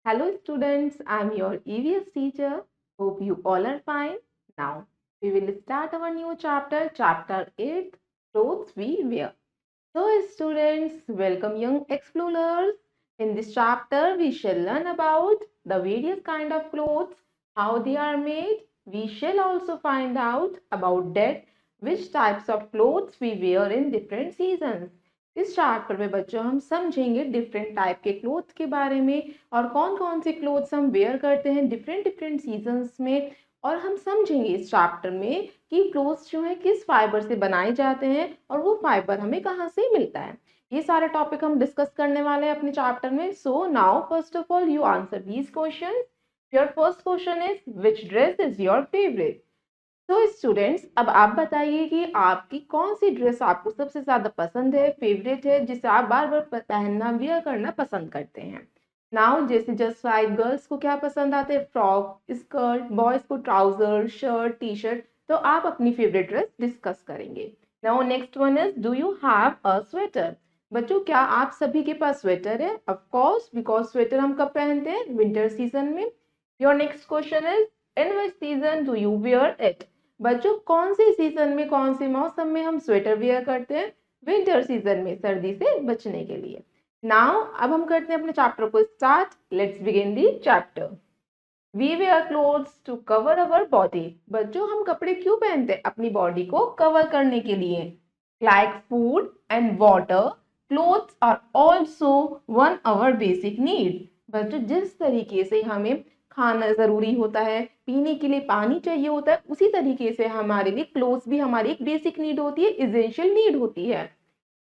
Hello students, I'm your EVS teacher. Hope you all are fine. Now, we will start our new chapter, chapter 8, Clothes We Wear. So students, welcome young explorers. In this chapter, we shall learn about the various kind of clothes, how they are made. We shall also find out about that which types of clothes we wear in different seasons. इस chapter में बच्चों हम समझेंगे different type के clothes के बारे में और कौन कौन से क्लोथ्स हम वेयर करते हैं डिफरेंट डिफरेंट सीजन्स में। और हम समझेंगे इस चैप्टर में कि क्लोथ्स जो है किस फाइबर से बनाए जाते हैं और वो फाइबर हमें कहाँ से मिलता है। ये सारे टॉपिक हम डिस्कस करने वाले हैं अपने चैप्टर में। So now first of all you answer these questions. Your first question is which dress is your favourite. तो स्टूडेंट्स अब आप बताइए कि आपकी कौन सी ड्रेस आपको सबसे ज्यादा पसंद है, फेवरेट है, जिसे आप बार बार पहनना वियर करना पसंद करते हैं। नाउ जैसे जस्ट लाइक गर्ल्स को क्या पसंद आते हैं, फ्रॉक, स्कर्ट, बॉयज को ट्राउजर, शर्ट, टी शर्ट। तो आप अपनी फेवरेट ड्रेस डिस्कस करेंगे। Now next one is do you have a sweater. बच्चों क्या आप सभी के पास स्वेटर है? ऑफ कोर्स, बिकॉज स्वेटर हम कब पहनते हैं? विंटर सीजन में। Your next question is in which season do you wear it. बच्चों कौन से सीजन में, कौन से मौसम में हम स्वेटर वेयर करते हैं? विंटर सीजन में, सर्दी से बचने के लिए। नाउ अब हम करते हैं अपने चैप्टर को start. Let's begin the chapter. We wear clothes to cover our body. बच्चों हम कपड़े क्यों पहनते हैं? अपनी बॉडी को कवर करने के लिए। Like food and water, clothes are also one our basic need. बच्चों जिस तरीके से हमें खाना जरूरी होता है, पीने के लिए पानी चाहिए होता है, उसी तरीके से हमारे लिए क्लोथ्स भी हमारी एक बेसिक नीड होती है, इसेंशियल नीड होती है।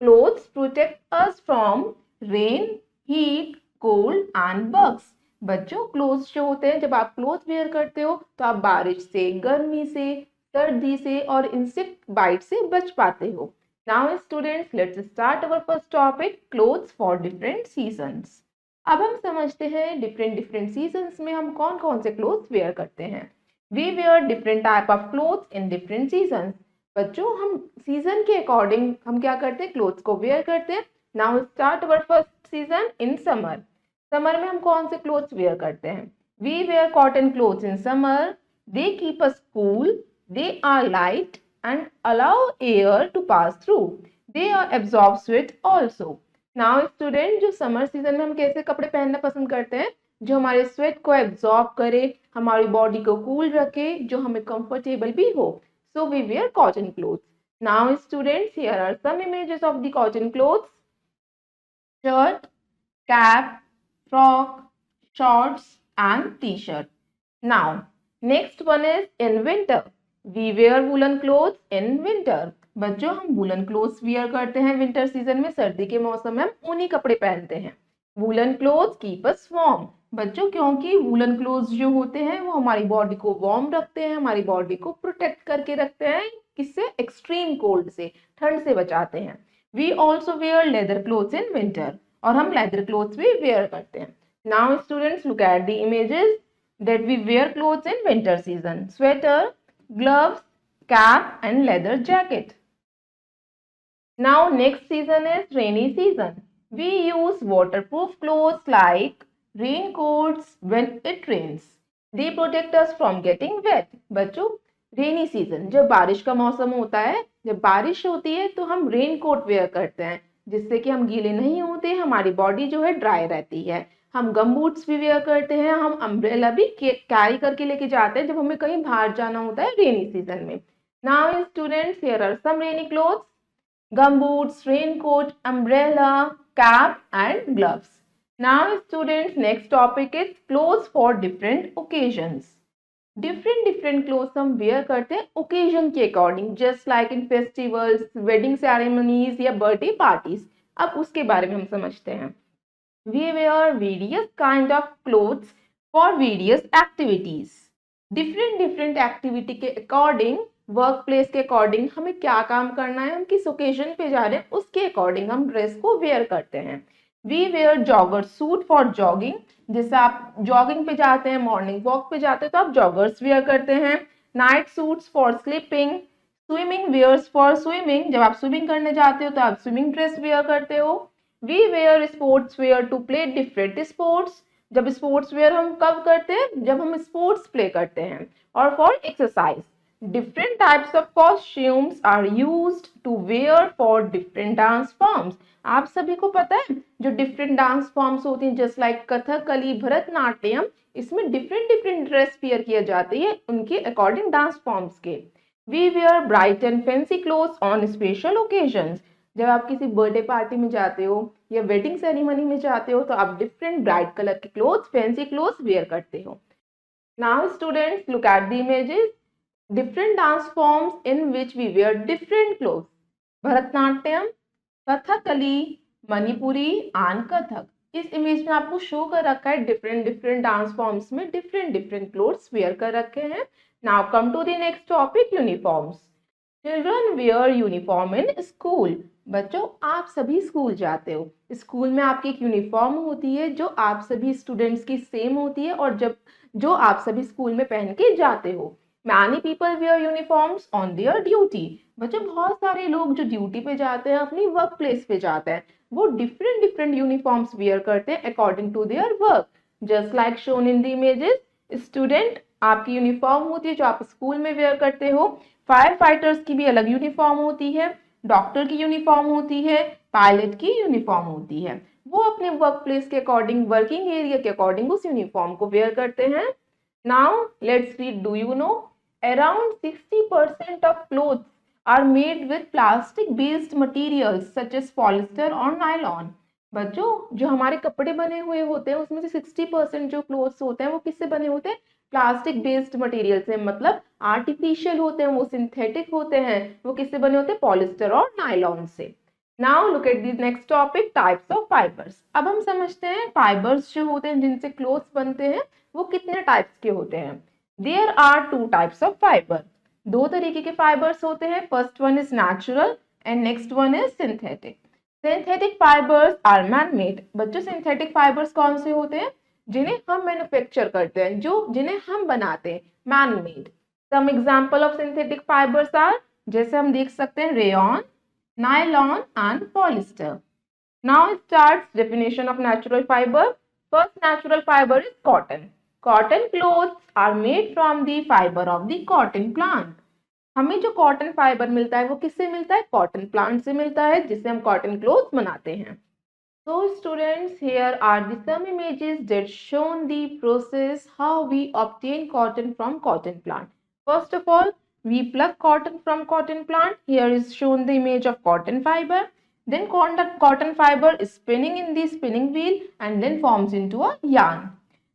Clothes protect us from rain, heat, cold and bugs. बच्चों क्लोथ्स जो होते हैं, जब आप क्लोथ वेयर करते हो तो आप बारिश से, गर्मी से, सर्दी से और इंसेक्ट बाइट से बच पाते हो। Now students let's start our first topic, clothes for different seasons. अब हम समझते हैं डिफरेंट डिफरेंट सीजन्स में हम कौन कौन से क्लोथ्स वेयर करते हैं। We wear different type of clothes in different seasons. बच्चों हम सीजन के अकॉर्डिंग हम क्या करते हैं? क्लोथ्स को वेयर करते हैं। Now start our first season in summer. Summer में हम कौन से क्लोथ्स वेयर करते हैं? We wear cotton clothes in summer. They keep us cool, they are light and allow air to pass through. They are absorb sweat also. Now student जो summer season में हम कैसे कपड़े पहनना पसंद करते हैं? जो हमारे स्वेट को एब्जॉर्ब करे, हमारी बॉडी को कूल रखे, जो हमें कंफर्टेबल भी हो। So we wear cotton clothes. Now students, here are some images of the cotton clothes. Shirt, cap, frock, shorts and t-shirt. Now, next one is in winter. We wear woolen clothes in winter. बच्चों हम woollen clothes wear करते हैं winter season में, सर्दी के मौसम में हम ऊनी कपड़े पहनते हैं। वूलन क्लोथ्स कीप अस वार्म। बच्चों क्योंकि वूलन क्लोथ्स जो होते हैं वो हमारी बॉडी को वार्म रखते हैं, हमारी बॉडी को प्रोटेक्ट करके रखते हैं। किससे? एक्सट्रीम कोल्ड से, ठंड से बचाते हैं। We also wear leather clothes in winter. और हम लेदर क्लोथ्स भी वेयर करते हैं। Now students look at the images that we wear clothes in winter season: sweater, gloves, cap and leather jacket. Now next season is rainy season. We use waterproof clothes like raincoats when it rains. They protect us from getting wet. बच्चों rainy season, जब बारिश का मौसम होता है, जब बारिश होती है तो हम रेनकोट वेयर करते हैं जिससे कि हम गीले नहीं होते, हमारी बॉडी जो है ड्राई रहती है। हम गम बूट्स भी वेयर करते हैं, हम अम्ब्रेला भी कैरी करके लेके जाते हैं जब हमें कहीं बाहर जाना होता है रेनी सीजन में। Now students here are some rainy clothes: gum boots, raincoat, umbrella, cap and gloves. Now students next topic is clothes for different occasions. Different different clothes हम वेयर करते हैं ओकेजन के according, just like in festivals, wedding ceremonies या birthday parties. अब उसके बारे में हम समझते हैं। We wear various kind of clothes for various activities. Different different activity के अकॉर्डिंग, वर्क प्लेस के अकॉर्डिंग हमें क्या काम करना है, हम किस ओकेजन पे जा रहे हैं, उसके अकॉर्डिंग हम ड्रेस को वेयर करते हैं। We wear jogger suit for jogging. जैसे आप जॉगिंग पे जाते हैं, मॉर्निंग वॉक पे जाते हैं तो आप जॉगर्स वेयर करते हैं। Night suits for sleeping. Swimming wears for swimming, जब आप स्विमिंग करने जाते हो तो आप स्विमिंग ड्रेस वेयर करते हो। We wear sports wear to play different sports. जब स्पोर्ट्स वेयर हम कब करते हैं, जब हम स्पोर्ट्स प्ले करते हैं। और for exercise, different types of costumes are used to wear for different dance forms. आप सभी को पता है जो डिफरेंट डांस फॉर्म्स होती हैं जस्ट लाइक कथकली, भरतनाट्यम, इसमें डिफरेंट डिफरेंट ड्रेस वेयर किए जाते हैं उनके अकॉर्डिंग डांस फॉर्म्स के। We wear bright and fancy clothes on special occasions. जब आप किसी बर्थडे पार्टी में जाते हो या वेडिंग सेरेमनी में जाते हो तो आप डिफरेंट ब्राइट कलर के क्लोथ्स, फैंसी क्लोथ्स वेयर करते हो। Now students look at the images, different dance forms in which we wear different clothes. Bharatanatyam, Kathakali, Manipuri and Kathak. इस इमेज में आपको शो कर रखा है डिफरेंट डिफरेंट डांस फॉर्म्स में डिफरेंट डिफरेंट क्लोथ्स वेयर कर रखे हैं। Now come to the next topic, uniforms. Children wear uniform in school. बच्चों आप सभी स्कूल जाते हो, स्कूल में आपकी एक यूनिफॉर्म होती है जो आप सभी स्टूडेंट्स की सेम होती है और जो आप सभी स्कूल में पहन के जाते हो। Many people wear uniforms on their duty. बच्चों बहुत सारे लोग जो ड्यूटी पे जाते हैं, अपनी वर्क प्लेस पे जाते हैं, वो डिफरेंट डिफरेंट यूनिफॉर्म्स वेयर करते हैं according to their work. Just like shown in the images, student आपकी यूनिफॉर्म होती है जो आप स्कूल में वेयर करते हो। फायर फाइटर्स की भी अलग यूनिफॉर्म होती है, डॉक्टर की यूनिफॉर्म होती है, पायलट की यूनिफॉर्म होती है। वो अपने वर्क प्लेस के अकॉर्डिंग, वर्किंग एरिया के अकॉर्डिंग उस यूनिफॉर्म को वेयर करते हैं। Now let's read, do you know? Around 60% of clothes are made with plastic based materials such as polyester or nylon. बच्चों जो हमारे कपड़े बने हुए होते हैं उसमें से 60% जो क्लोथ्स होते हैं वो किससे बने होते हैं, प्लास्टिक बेस्ड मटेरियल से, मतलब आर्टिफिशियल होते हैं, वो सिंथेटिक होते हैं, वो किससे बने होते हैं, पॉलिस्टर और नायलॉन से। Now look at the next topic, types of fibres. अब हम समझते हैं फाइबर्स जो होते हैं जिनसे क्लोथ्स बनते हैं वो कितने टाइप्स के होते हैं। There are two types of fibre. दो तरीके के फाइबर्स होते हैं, first one is natural and next one is synthetic. Synthetic fibres are man made. बच्चों सिंथेटिक फाइबर्स कौन से होते हैं, जिन्हें हम मैन्युफैक्चर करते हैं, जो जिन्हें हम बनाते हैं, man made. Some example of synthetic fibres are, जैसे हम देख सकते हैं, rayon, nylon and polyester. Now starts definition of natural fiber. First natural fiber is cotton. Cotton clothes are made from the fiber of the cotton plant. हमें जो cotton fibre मिलता है वो किससे मिलता है, कॉटन प्लांट से मिलता है, जिससे हम कॉटन क्लोथ्स बनाते हैं। So students, here are the some images that shown the process how we obtain cotton from cotton plant. First of all, we pluck cotton from cotton plant. Here is shown the image of cotton fiber. Then cotton fiber is spinning in the spinning wheel and then forms into a yarn.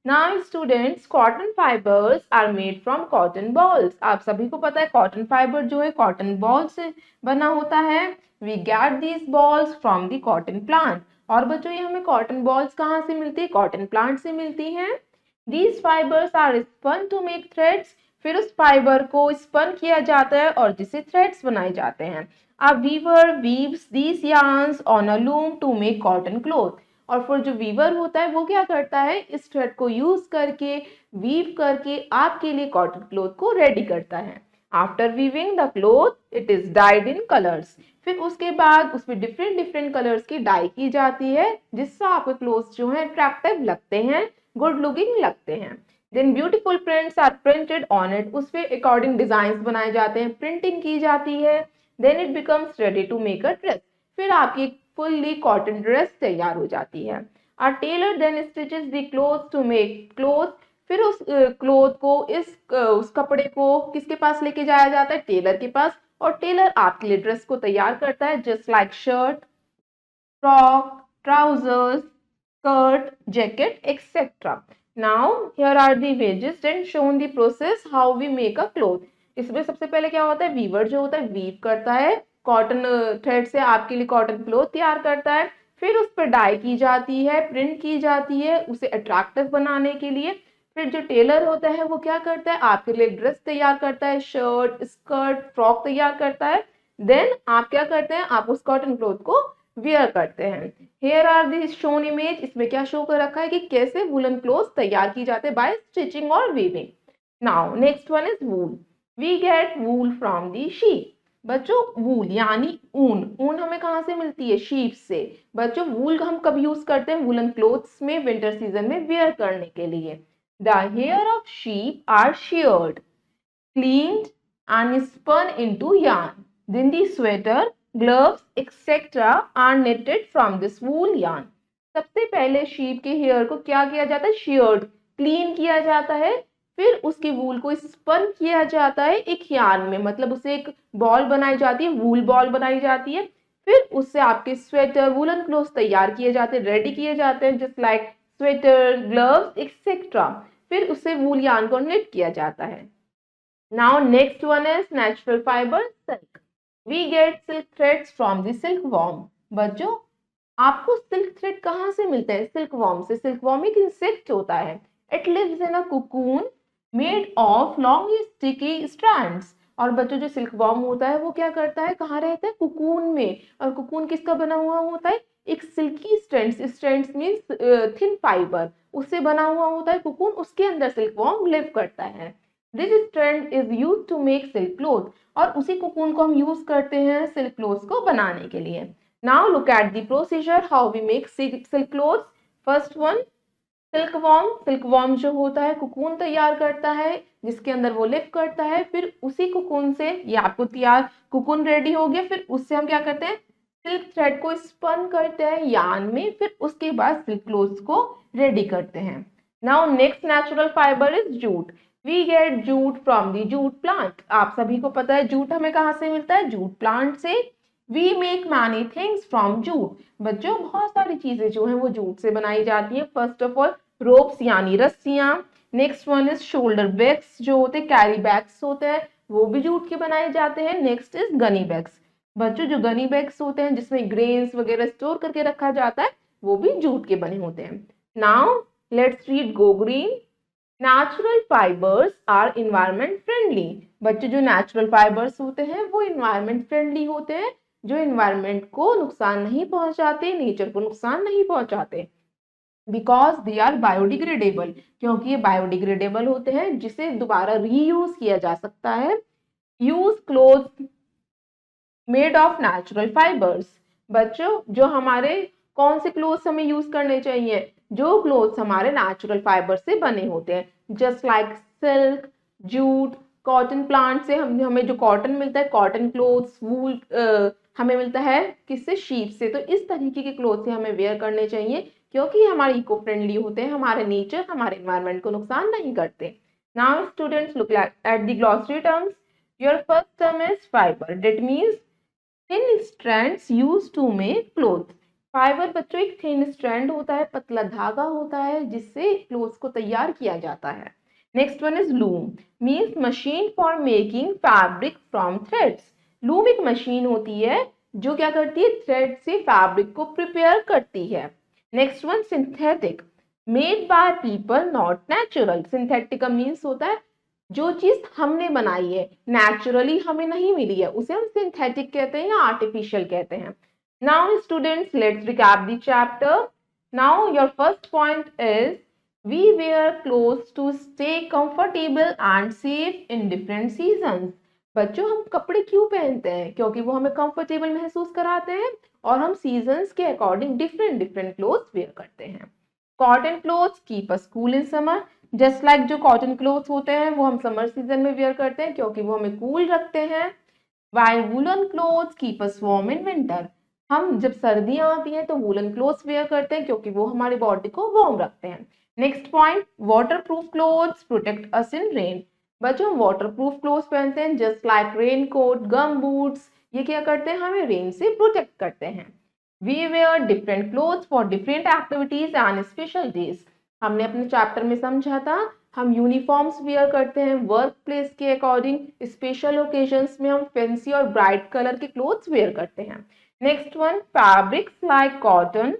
Now students, cotton fibers are made from cotton balls. आप सभी को पता है cotton fiber जो है cotton ball से बना होता है। We get these balls from the cotton plant. और बच्चों ये हमें cotton balls कहाँ से मिलती है, cotton plant से मिलती हैं। These fibers are spun to make threads. फिर उस फाइबर को स्पन किया जाता है और जिससे थ्रेड्स बनाए जाते हैं। A weaver weaves these yarns on a loom to make cotton cloth. और फिर जो वीवर होता है वो क्या करता है, इस थ्रेड को यूज करके, वीव करके आपके लिए कॉटन क्लोथ को रेडी करता है। After weaving the cloth it is died in colours. फिर उसके बाद उसमें डिफरेंट डिफरेंट कलर्स की डाई की जाती है, जिससे आपके क्लोथ्स जो हैं अट्रैक्टिव लगते हैं, गुड लुकिंग लगते हैं। Then beautiful prints are printed on it. उस पे अकॉर्डिंग डिजाइन बनाए जाते हैं, प्रिंटिंग की जाती है। Then it becomes ready to make a dress. फिर आपकी फुल्ली कॉटन ड्रेस तैयार हो जाती है। A tailor then stitches the cloth to make cloth. फिर उस क्लोथ को, उस कपड़े को किसके पास लेके जाया जाता है, टेलर के पास, और टेलर आपके लिए ड्रेस को तैयार करता है, just like shirt, frock, trousers, skirt, jacket etcetera. Now here are the images and shown the process how we make a cloth. इसमें सबसे पहले क्या होता है, वीवर जो होता है वीव करता है, कॉटन थ्रेड से आपके लिए कॉटन क्लोथ तैयार करता है। फिर उस पर डाई की जाती है, प्रिंट की जाती है उसे अट्रैक्टिव बनाने के लिए। फिर जो टेलर होता है वो क्या करता है, आपके लिए ड्रेस तैयार करता है, शर्ट, स्कर्ट, फ्रॉक तैयार करता है। देन आप क्या करते हैं, आप उस कॉटन क्लोथ को वेयर करते हैं। Here are the shown image. इसमें क्या शो कर रखा है कि कैसे वुलन क्लोथ तैयार की जाते हैं बाय स्टिचिंग और weaving. Now next one is wool. We get wool from the sheep. बच्चों वूल यानी ऊन, ऊन हमें कहाँ से मिलती है? शीप से। बच्चों वूल हम कब यूज करते हैं? वूलन क्लोथ्स में विंटर सीजन में वेयर करने के लिए। The hair of sheep are sheared, cleaned and spun into yarn. Then the sweater, gloves, etc. are knitted from this wool yarn. सबसे पहले शीप के हेयर को क्या किया जाता है? sheared, क्लीन किया जाता है, फिर उसकी वूल को स्पन किया जाता है एक यार्न में, मतलब उसे एक बॉल बनाई जाती है, वूल बॉल बनाई जाती है, फिर उससे आपके स्वेटर, वूलन क्लोथ तैयार किए जाते हैं, रेडी किए जाते हैं, just like sweater, gloves etcetera. फिर उससे वूल यार्न को निट किया जाता है। Now next one is natural fiber silk. We get silk threads from the silkworm. बच्चों आपको सिल्क थ्रेड कहाँ से मिलता है? सिल्कवॉर्म से। सिल्कवॉर्म एक इंसेक्ट होता है। It lives in a cocoon made of long sticky strands. और बच्चों जो सिल्कवॉर्म होता है वो क्या करता है? कहाँ रहता है? कुकून में। और कुकून किसका बना हुआ होता है? एक silky strands, strands means thin fibre, उससे बना हुआ होता है कुकून, उसके अंदर सिल्कवॉर्म लिव करता है। This strand is use to make silk cloth, और उसी कुकून को हम यूज करते हैं सिल्क क्लोथ को बनाने के लिए। Now look at the procedure how we make silk cloth. First one, silkworm. Silkworm जो होता है कुकून तैयार करता है जिसके अंदर वो लिव करता है, फिर उसी कुकून से, ये आपको तैयार कुकून रेडी हो गया, फिर उससे हम क्या करते हैं? सिल्क थ्रेड को स्पन करते हैं यार्न में, फिर उसके बाद सिल्क क्लोथ्स को रेडी करते हैं। Now next natural fibre is jute. We get jute from the jute plant. आप सभी को पता है जूट हमें कहाँ से मिलता है? जूट प्लांट से। We make many things from jute. बच्चों बहुत सारी चीजें जो हैं वो जूट से बनाई जाती हैं। फर्स्ट ऑफ ऑल रोप्स यानी रस्सियां। Next one is shoulder bags, जो होते हैं कैरी बैग्स होते हैं, वो भी जूट के बनाए जाते हैं। Next is Ghani bags. बच्चों जो गनी बैग्स होते हैं जिसमें ग्रेन्स वगैरह स्टोर करके रखा जाता है, वो भी जूट के बने होते हैं। Now let's read go green. Natural fibres are environment friendly. बच्चे जो नेचुरल फाइबर्स होते हैं वो इन्वायरमेंट फ्रेंडली होते हैं, जो इन्वायरमेंट को नुकसान नहीं पहुंचाते, नेचर को नुकसान नहीं पहुंचाते। बिकॉज दे आर बायोडिग्रेडेबल, क्योंकि ये बायोडिग्रेडेबल होते हैं जिसे दोबारा रीयूज किया जा सकता है। Use cloth made of natural fibres. बच्चों जो हमारे कौन से क्लोथ्स हमें यूज करने चाहिए? जो क्लोथ्स हमारे नेचुरल फाइबर से बने होते हैं, just like silk, jute, cotton plant से हमें जो कॉटन मिलता है, कॉटन क्लोथ्स, वूल हमें मिलता है किससे? शीप से। तो इस तरीके के क्लोथ्स हमें वेयर करने चाहिए क्योंकि हमारे इको फ्रेंडली होते हैं, हमारे नेचर, हमारे एनवायरनमेंट को नुकसान नहीं करते। Now students look at the glossary terms. Your first term is fibre, that means thin strands used to make clothes. Fibre बच्चों एक थिन स्ट्रैंड होता है, पतला धागा होता है जिससे क्लोथ्स को तैयार किया जाता है। Next one is loom, means machine for making fabric from threads. Loom एक मशीन होती है जो क्या करती है? थ्रेड से फैब्रिक को प्रिपेयर करती है। Next one synthetic, made by people not natural. Synthetic का मीन्स होता है जो चीज हमने बनाई है, नेचुरली हमें नहीं मिली है, उसे हम सिंथेटिक कहते हैं या आर्टिफिशियल कहते हैं। Now students let's recap the chapter. Now your first point is we wear clothes to stay comfortable and safe in different seasons. बच्चों हम कपड़े क्यों पहनते हैं? क्योंकि वो हमें कंफर्टेबल महसूस कराते हैं और हम सीजन्स के according different different clothes wear करते हैं। Cotton clothes keep us cool in summer. Just like जो कॉटन क्लोथ होते हैं वो हम समर सीजन में वेयर करते हैं क्योंकि वो हमें कूल रखते हैं। While woollen clothes keep us warm in winter. हम जब सर्दियां आती हैं तो वूलन क्लोथ्स वेयर करते हैं क्योंकि वो हमारी बॉडी को वार्म रखते हैं। Next point, waterproof clothes protect us in rain. बच्चों हम वाटर प्रूफ क्लोथ्स पहनते हैं just like raincoat, gum boots, ये क्या करते हैं? हमें रेन से प्रोटेक्ट करते हैं। We wear different clothes for different activities and special days. हमने अपने चैप्टर में समझा था हम यूनिफॉर्म्स वेयर करते हैं वर्क प्लेस के अकॉर्डिंग, स्पेशल ओकेजन्स में हम फैंसी और ब्राइट कलर के क्लोथ्स वेयर करते हैं। Next one, fabrics like cotton,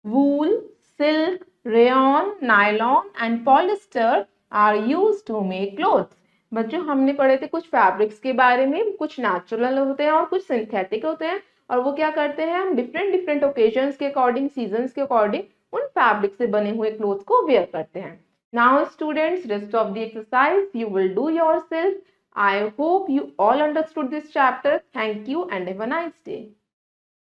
wool, silk, rayon, nylon and polyester are used to make clothes. बच्चों हमने पढ़े थे कुछ फैब्रिक्स के बारे में, कुछ नेचुरल होते हैं और कुछ सिंथेटिक होते हैं, और वो क्या करते हैं? हम डिफरेंट डिफरेंट ओकेजन्स के अकॉर्डिंग, सीजन्स के अकॉर्डिंग उन फैब्रिक से बने हुए क्लोथ को वेयर करते हैं। Now students, rest of the exercise you will do yourself. I hope you all understood this chapter. Thank you and have a nice day.